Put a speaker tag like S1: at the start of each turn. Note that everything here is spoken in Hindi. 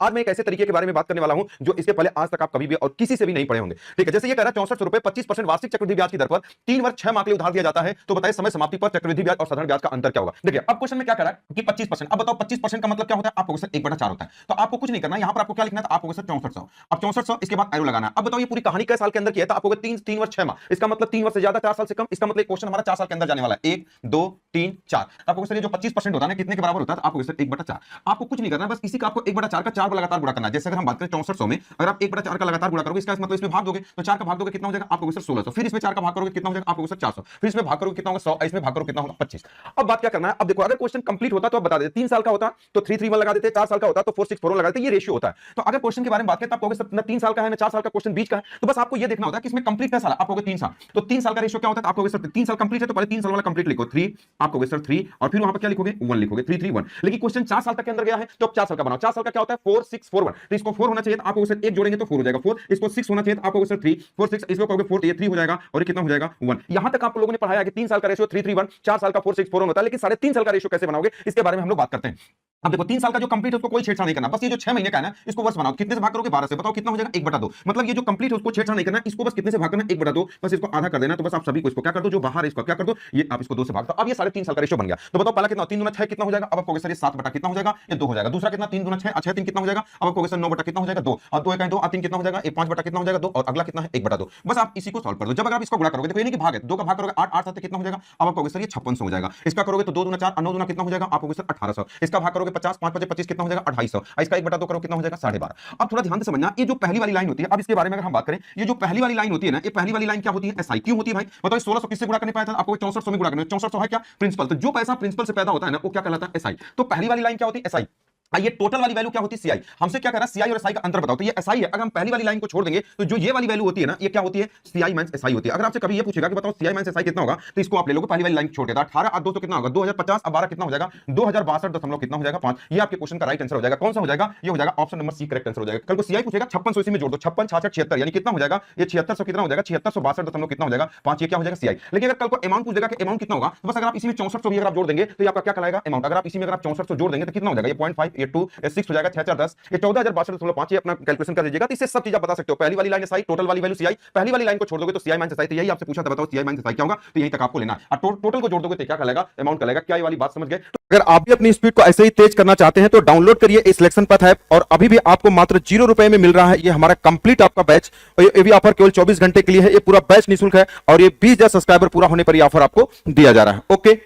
S1: आज मैं एक ऐसे तरीके के बारे में बात करने वाला हूं जो इसके पहले आज तक आप कभी भी और किसी से भी नहीं पढ़े होंगे। ठीक है, जैसे ये कह रहा है 64 रुपए 25% वार्षिक चक्रवृद्धि ब्याज की दर पर 3 वर्ष 6 माह के लिए उधार दिया जाता है, तो बताइए समय समाप्ति पर चक्रवृद्धि ब्याज और साधारण ब्याज का अंतर क्या होगा। देखिए अब क्वेश्चन में क्या कह रहा है कि 25%। अब बताओ 25% का मतलब क्या होता है, आपको क्वेश्चन 1/4 होता है। तो आपको कुछ नहीं करना, यहां पर आपको क्या लिखना है, आपको क्वेश्चन 6400। अब 6400 इसके बाद एरो लगाना है। अब बताओ ये पूरी कहानी कितने साल के अंदर की है, तो आपको 3 वर्ष 6 माह, इसका मतलब 3 वर्ष से ज्यादा 4 साल से कम, इसका मतलब क्वेश्चन हमारा 4 साल के अंदर जाने वाला है। 1 2 3 4। आपको क्वेश्चन जो 25% होता है ना कितने के बराबर होता है, आपको क्वेश्चन 1/4। आपको कुछ नहीं करना, बस इसी का आपको 1/4 का 4 लगातार गुणा करना है। जैसे अगर हम बात करें 6400 में अगर आप 1/4 का लगातार गुणा करोगे, इसका मतलब इसमें भाग दोगे तो 4 का भाग दोगे कितना हो जाएगा, आपको क्वेश्चन 1600। फिर इसमें 4 का भाग करोगे कितना हो जाएगा, आपको क्वेश्चन 400। फिर इसमें भाग करोगे कितना होगा 100, इसमें भाग करोगे कितना होगा 25। अब बात क्या करना है, अब देखो अगर क्वेश्चन कंप्लीट होता तो आप बता देते, 3 साल का होता तो 331 लगा देते, 4 साल का होता तो 4641 लगा देते, ये रेशियो होता है। तो अगर क्वेश्चन के बारे में बात करें तो आप कहोगे ना 3 साल का है ना 4 साल का, क्वेश्चन बीच का है, तो बस आपको ये देखना होता है कि इसमें कंप्लीट का साल आप कहोगे 3 साल, तो 3 साल का रेशियो क्या होता है, आपको सर 3 साल कंप्लीट है तो पहले 3 साल वाला कंप्लीट लिखो 3, आपको सर 3 और फिर वहां पर क्या लिखोगे 1 लिखोगे 331। लेकिन क्वेश्चन 4 साल तक के अंदर गया है तो अब 4 साल का बनाओ। 4 साल का क्या होता है 4641, तो इसको 4 होना चाहिए, आपको सर 1 जोड़ेंगे तो 4 हो जाएगा 4, इसको 6 होना चाहिए, आपको सर 3 4 6, इसको कहोगे 4 तो ये 3 हो जाएगा और ये कितना हो जाएगा 1। यहां तक आप लोगों ने पढ़ाया कि 3 साल का रेशियो 331, 4 साल का 4641 होता है, लेकिन 3.5 साल का रेशियो कैसे बनाओगे इसके बारे में हम लोग बात करते हैं। अब देखो 3 साल का जो कंप्लीट है उसको कोई छेड़छाड़ नहीं करना, बस ये जो 6 महीने का है ना इसको वर्ष बनाओ। कितने से भाग करोगे 12 से, बताओ कितना हो जाएगा 1/2। मतलब ये जो कंप्लीट है उसको छेड़छाड़ नहीं करना, इसको बस कितने से भाग करना 1/2, बस इसको आधा कर देना। तो बस आप सभी को इसको क्या कर दो, जो बाहर है इसको क्या कर दो, ये आप इसको 2 से भाग दो। अब ये 3.5 साल का रेशियो बन गया। तो बताओ पहला कितना 3 गुना 6 कितना हो जाएगा, अब आपको सर ये 7 बटा कितना हो जाएगा, ये 2 हो जाएगा। दूसरा कितना 3 गुना 6 6 3 कितना हो जाएगा, अब आपको सर 9 बटा कितना हो जाएगा 2, और 2 1 2 3 कितना हो जाएगा, ये 5 बटा कितना हो जाएगा 2, और अगला कितना है 1/2। बस आप इसी को सॉल्व कर दो। जब अगर आप इसको गुणा करोगे देखो ये नहीं कि भाग है, 2 का भाग करोगे 8 8 7 कितना हो जाएगा, अब आपको सर ये 5600 हो जाएगा। इसका करोगे तो 2 दूना 4 9 दूना कितना हो जाएगा, आपको सर 1800। इसका भाग करोगे 50 5 25 कितना हो जाएगा 2800, इसका 1/2 करो कितना हो जाएगा 12.5। अब थोड़ा ध्यान से समझना, ये जो पहली वाली लाइन होती है, अब इसके बारे में अगर हम बात करें, ये जो पहली वाली लाइन होती है ना, ये पहली वाली लाइन क्या होती है, एसआई क्यों होती है भाई, बताओ 1600 किससे गुणा करने पाया था, आपको 6400 में गुणा करना है। 6400 है क्या प्रिंसिपल, तो जो पैसा प्रिंसिपल से पैदा होता है ना वो क्या कहलाता है एसआई। तो पहली वाली लाइन क्या होती है एसआई, ये टोटल वाली वैल्यू क्या होती है सीआई। हमसे क्या कह रहा है सीआई और एसआई का अंतर बताओ, तो ये एसआई है। अगर हम पहली वाली लाइन को छोड़ देंगे तो जो ये वाली वैल्यू होती है ना ये क्या होती है सीआई माइनस एसआई होती है। अगर आपसे कभी ये पूछेगा कि बताओ सीआई माइनस एसआई कितना होगा, तो इसको आप ले लोगे पहली वाली लाइन छोड़ के 18 और 200 कितना होगा 2050, अब 12 कितना हो जाएगा 2062 कितना हो जाएगा 5। ये आपके क्वेश्चन का राइट आंसर हो जाएगा। कौन सा हो जाएगा, ये हो जाएगा option number C correct answer हो जाएगा। कल को सीआई पूछेगा 5600 इसी में जोड़ दो, 56 66 76 यानी कितना हो जाएगा, ये 7600 कितना हो जाएगा 7662 कितना हो जाएगा 5, ये क्या हो जाएगा सीआई। लेकिन अगर कल को अमाउंट पूछेगा कि अमाउंट कितना होगा, तो बस अगर आप इसी में 6400 भी अगर आप जोड़ देंगे तो ये आपका क्या कहलाएगा अमाउंट। अगर आप इसी में अगर आप 6400 जोड़ देंगे तो कितना हो जाएगा, ये 0.5 ये 2 ये 6 हो जाएगा 6 4 10 ये 14062.5, अपना कैलकुलेशन कर लीजिएगा। तो इससे सब चीज आप बता सकते हो। पहली वाली लाइन एसआई, टोटल वाली वैल्यू सीआई, पहली वाली लाइन को छोड़ दोगे तो सीआई माइनस एसआई। तो यही आपसे पूछा था, बताओ सीआई माइनस एसआई क्या होगा, तो यहीं तक आपको लेना है। और टोटल को जोड़ दोगे तो क्या कहलाएगा अमाउंट कहलाएगा। क्या ये वाली बात समझ गए। अगर आप भी अपनी स्पीड को ऐसे ही तेज करना चाहते हैं तो डाउनलोड करिए इस सिलेक्शन पथ ऐप, और अभी भी आपको मात्र 0 रुपए में मिल रहा है ये हमारा कंप्लीट आपका बैच। ये भी ऑफर केवल 24 घंटे के लिए है, ये पूरा बैच निःशुल्क है और ये 20,000 सब्सक्राइबर पूरा होने पर ये ऑफर आपको दिया जा रहा है। ओके।